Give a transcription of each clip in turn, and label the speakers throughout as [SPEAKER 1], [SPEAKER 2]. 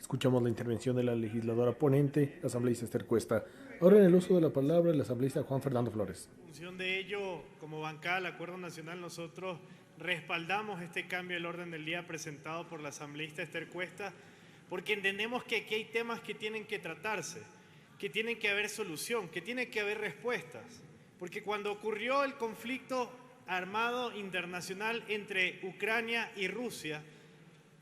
[SPEAKER 1] Escuchamos la intervención de la legisladora ponente, la asambleísta Esther Cuesta. Ahora en el uso de la palabra, el asambleísta Juan Fernando Flores.
[SPEAKER 2] En función de ello, como bancada del Acuerdo Nacional, nosotros respaldamos este cambio del orden del día presentado por la asambleísta Esther Cuesta, porque entendemos que aquí hay temas que tienen que tratarse, que tienen que haber solución, que tienen que haber respuestas. Porque cuando ocurrió el conflicto armado internacional entre Ucrania y Rusia,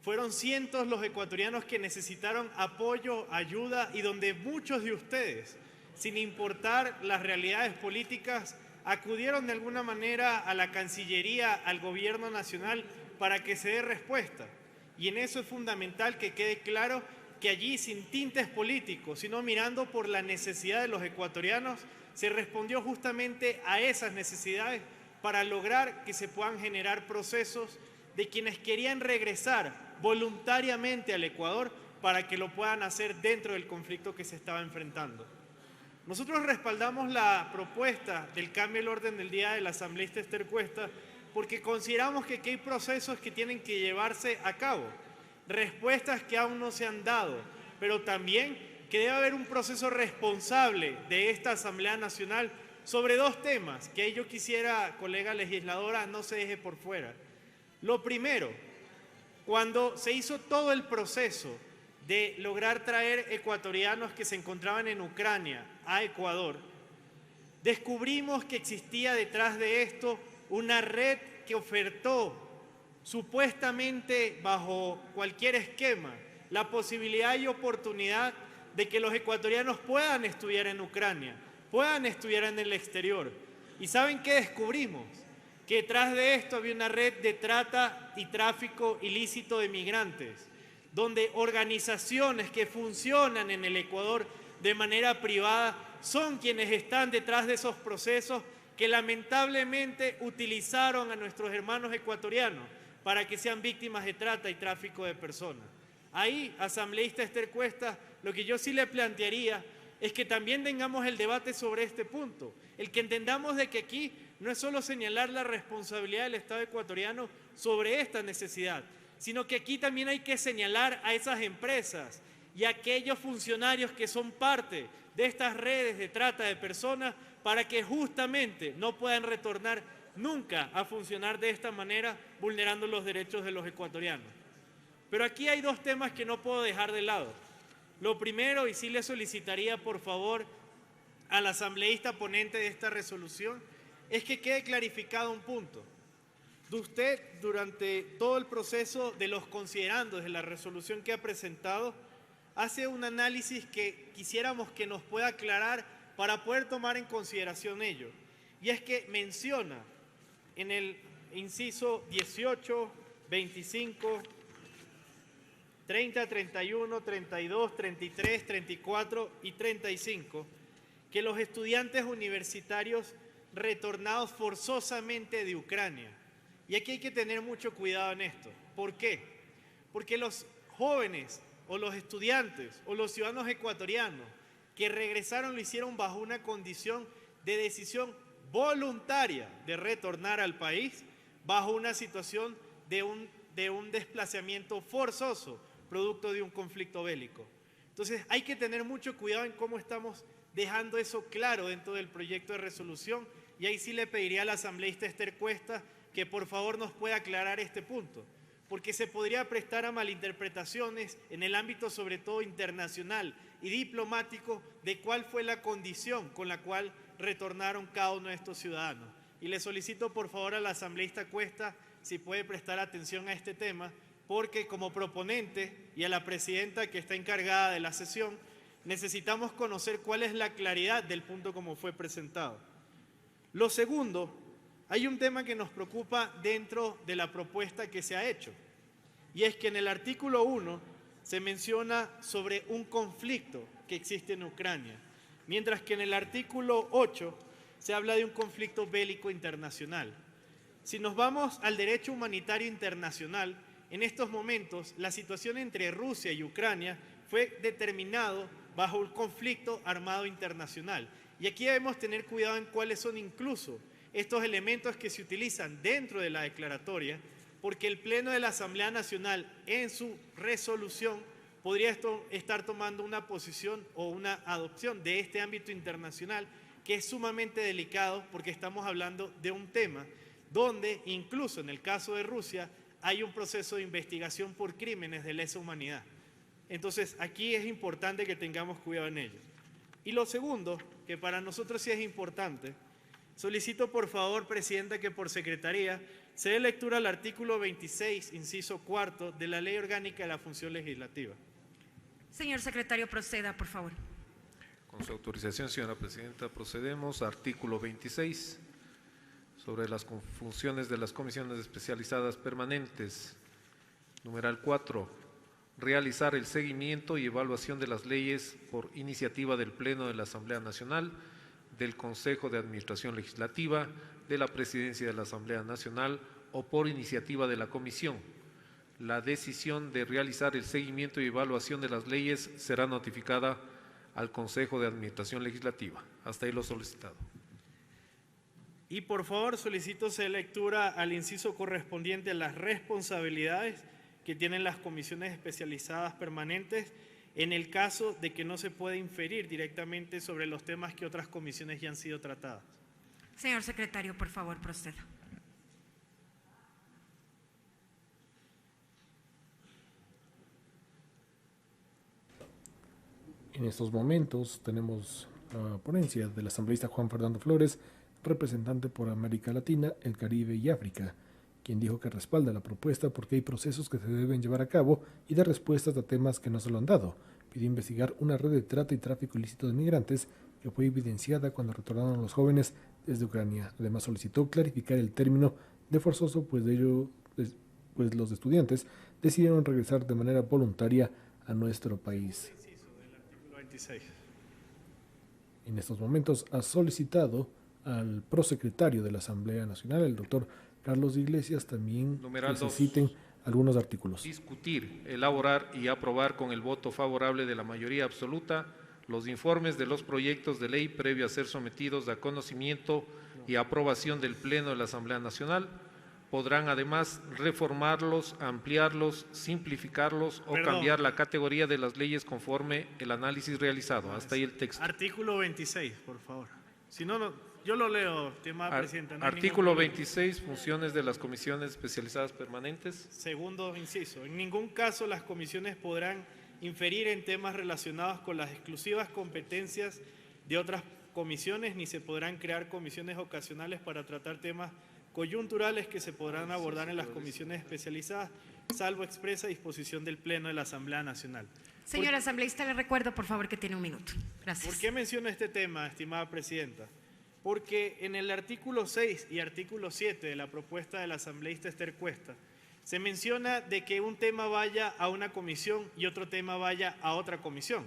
[SPEAKER 2] fueron cientos los ecuatorianos que necesitaron apoyo, ayuda, y donde muchos de ustedes, sin importar las realidades políticas, acudieron de alguna manera a la Cancillería, al Gobierno Nacional, para que se dé respuesta. Y en eso es fundamental que quede claro que allí, sin tintes políticos, sino mirando por la necesidad de los ecuatorianos, se respondió justamente a esas necesidades para lograr que se puedan generar procesos de quienes querían regresar voluntariamente al Ecuador para que lo puedan hacer dentro del conflicto que se estaba enfrentando. Nosotros respaldamos la propuesta del cambio del orden del día de la asambleísta Esther Cuesta porque consideramos que aquí hay procesos que tienen que llevarse a cabo, respuestas que aún no se han dado, pero también que debe haber un proceso responsable de esta Asamblea Nacional sobre dos temas que yo quisiera, colega legisladora, no se deje por fuera. Lo primero, cuando se hizo todo el proceso de lograr traer ecuatorianos que se encontraban en Ucrania a Ecuador, descubrimos que existía detrás de esto una red que ofertó, supuestamente bajo cualquier esquema, la posibilidad y oportunidad de que los ecuatorianos puedan estudiar en Ucrania, puedan estudiar en el exterior. ¿Y saben qué descubrimos? Que detrás de esto había una red de trata y tráfico ilícito de migrantes, donde organizaciones que funcionan en el Ecuador de manera privada son quienes están detrás de esos procesos que lamentablemente utilizaron a nuestros hermanos ecuatorianos para que sean víctimas de trata y tráfico de personas. Ahí, asambleísta Esther Cuesta, lo que yo sí le plantearía es que también tengamos el debate sobre este punto, el que entendamos de que aquí no es solo señalar la responsabilidad del Estado ecuatoriano sobre esta necesidad, sino que aquí también hay que señalar a esas empresas y a aquellos funcionarios que son parte de estas redes de trata de personas para que justamente no puedan retornar nunca a funcionar de esta manera, vulnerando los derechos de los ecuatorianos. Pero aquí hay dos temas que no puedo dejar de lado. Lo primero, y sí le solicitaría por favor al asambleísta ponente de esta resolución, es que quede clarificado un punto. Usted, durante todo el proceso de los considerandos de la resolución que ha presentado, hace un análisis que quisiéramos que nos pueda aclarar para poder tomar en consideración ello. Y es que menciona en el inciso 18, 25, 30, 31, 32, 33, 34 y 35, que los estudiantes universitarios retornados forzosamente de Ucrania. Y aquí hay que tener mucho cuidado en esto. ¿Por qué? Porque los jóvenes o los estudiantes o los ciudadanos ecuatorianos que regresaron lo hicieron bajo una condición de decisión voluntaria de retornar al país, bajo una situación de un desplazamiento forzoso, producto de un conflicto bélico. Entonces hay que tener mucho cuidado en cómo estamos dejando eso claro dentro del proyecto de resolución, y ahí sí le pediría a la asambleísta Esther Cuesta que por favor nos pueda aclarar este punto, porque se podría prestar a malinterpretaciones en el ámbito sobre todo internacional y diplomático de cuál fue la condición con la cual retornaron cada uno de estos ciudadanos. Y le solicito por favor a la asambleísta Cuesta si puede prestar atención a este tema, porque como proponente y a la presidenta que está encargada de la sesión, necesitamos conocer cuál es la claridad del punto como fue presentado. Lo segundo, hay un tema que nos preocupa dentro de la propuesta que se ha hecho, y es que en el artículo 1 se menciona sobre un conflicto que existe en Ucrania, mientras que en el artículo 8 se habla de un conflicto bélico internacional. Si nos vamos al derecho humanitario internacional, en estos momentos la situación entre Rusia y Ucrania fue determinado bajo un conflicto armado internacional. Y aquí debemos tener cuidado en cuáles son incluso estos elementos que se utilizan dentro de la declaratoria, porque el Pleno de la Asamblea Nacional en su resolución podría estar tomando una posición o una adopción de este ámbito internacional que es sumamente delicado porque estamos hablando de un tema donde incluso en el caso de Rusia hay un proceso de investigación por crímenes de lesa humanidad. Entonces aquí es importante que tengamos cuidado en ello. Y lo segundo, que para nosotros sí es importante, solicito por favor, Presidenta, que por Secretaría se dé lectura al artículo 26, inciso 4, de la Ley Orgánica de la Función Legislativa.
[SPEAKER 3] Señor Secretario, proceda, por favor.
[SPEAKER 4] Con su autorización, señora Presidenta, procedemos. Artículo 26, sobre las funciones de las comisiones especializadas permanentes. Numeral 4, realizar el seguimiento y evaluación de las leyes por iniciativa del Pleno de la Asamblea Nacional, del Consejo de Administración Legislativa, de la Presidencia de la Asamblea Nacional o por iniciativa de la Comisión. La decisión de realizar el seguimiento y evaluación de las leyes será notificada al Consejo de Administración Legislativa. Hasta ahí lo solicitado.
[SPEAKER 2] Y por favor solicito se dé lectura al inciso correspondiente a las responsabilidades que tienen las comisiones especializadas permanentes en el caso de que no se pueda inferir directamente sobre los temas que otras comisiones ya han sido tratadas.
[SPEAKER 3] Señor Secretario, por favor, proceda.
[SPEAKER 1] En estos momentos tenemos la ponencia del asambleísta Juan Fernando Flores, representante por América Latina, el Caribe y África, quien dijo que respalda la propuesta porque hay procesos que se deben llevar a cabo y dar respuestas a temas que no se lo han dado. Pidió investigar una red de trata y tráfico ilícito de migrantes que fue evidenciada cuando retornaron los jóvenes desde Ucrania. Además solicitó clarificar el término de forzoso, pues los estudiantes decidieron regresar de manera voluntaria a nuestro país. En estos momentos ha solicitado al prosecretario de la Asamblea Nacional, el doctor Carlos Iglesias, también
[SPEAKER 4] Numeral
[SPEAKER 1] que se citen algunos artículos.
[SPEAKER 4] Discutir, elaborar y aprobar con el voto favorable de la mayoría absoluta los informes de los proyectos de ley previo a ser sometidos a conocimiento y aprobación del Pleno de la Asamblea Nacional. Podrán además reformarlos, ampliarlos, simplificarlos o cambiar la categoría de las leyes conforme el análisis realizado. Hasta ahí el texto.
[SPEAKER 2] Artículo 26, por favor. Si no, yo lo leo, estimada Presidenta. No
[SPEAKER 4] Artículo 26, funciones de las comisiones especializadas permanentes.
[SPEAKER 2] Segundo inciso, en ningún caso las comisiones podrán inferir en temas relacionados con las exclusivas competencias de otras comisiones, ni se podrán crear comisiones ocasionales para tratar temas coyunturales que se podrán abordar en las comisiones especializadas, salvo expresa disposición del Pleno de la Asamblea Nacional.
[SPEAKER 3] Señor asambleísta, le recuerdo, por favor, que tiene un minuto. Gracias.
[SPEAKER 2] ¿Por qué menciono este tema, estimada Presidenta? Porque en el artículo 6 y artículo 7 de la propuesta del asambleísta Esther Cuesta, se menciona de que un tema vaya a una comisión y otro tema vaya a otra comisión.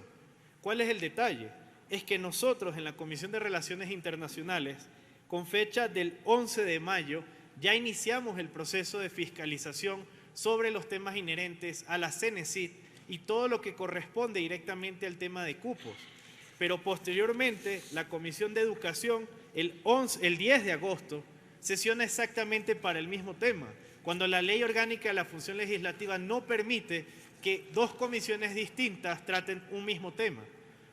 [SPEAKER 2] ¿Cuál es el detalle? Es que nosotros en la Comisión de Relaciones Internacionales, con fecha del 11 de mayo, ya iniciamos el proceso de fiscalización sobre los temas inherentes a la CENESID y todo lo que corresponde directamente al tema de cupos. Pero posteriormente, la Comisión de Educación, el 10 de agosto, sesiona exactamente para el mismo tema, cuando la Ley Orgánica de la Función Legislativa no permite que dos comisiones distintas traten un mismo tema.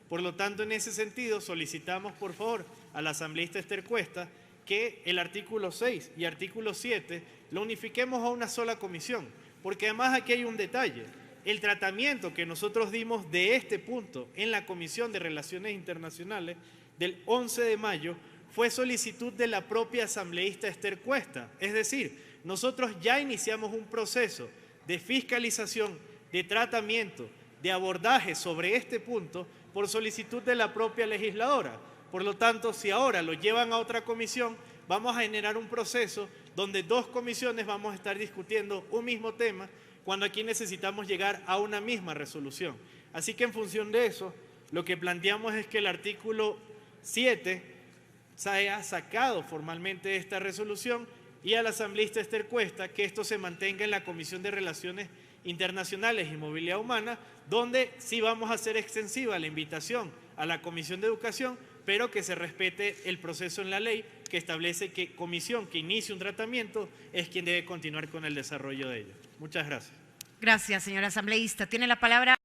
[SPEAKER 2] Por lo tanto, en ese sentido, solicitamos, por favor, al asambleísta Esther Cuesta que el artículo 6 y artículo 7 lo unifiquemos a una sola comisión, porque además aquí hay un detalle. El tratamiento que nosotros dimos de este punto en la Comisión de Relaciones Internacionales del 11 de mayo fue solicitud de la propia asambleísta Esther Cuesta. Es decir, nosotros ya iniciamos un proceso de fiscalización, de tratamiento, de abordaje sobre este punto por solicitud de la propia legisladora. Por lo tanto, si ahora lo llevan a otra comisión, vamos a generar un proceso donde dos comisiones vamos a estar discutiendo un mismo tema, cuando aquí necesitamos llegar a una misma resolución. Así que en función de eso, lo que planteamos es que el artículo 7 se haya sacado formalmente de esta resolución y al asambleísta Esther Cuesta que esto se mantenga en la Comisión de Relaciones Internacionales y Movilidad Humana, donde sí vamos a hacer extensiva la invitación a la Comisión de Educación, pero que se respete el proceso en la ley que establece que comisión que inicie un tratamiento es quien debe continuar con el desarrollo de ello. Muchas gracias.
[SPEAKER 3] Gracias, señor asambleísta. Tiene la palabra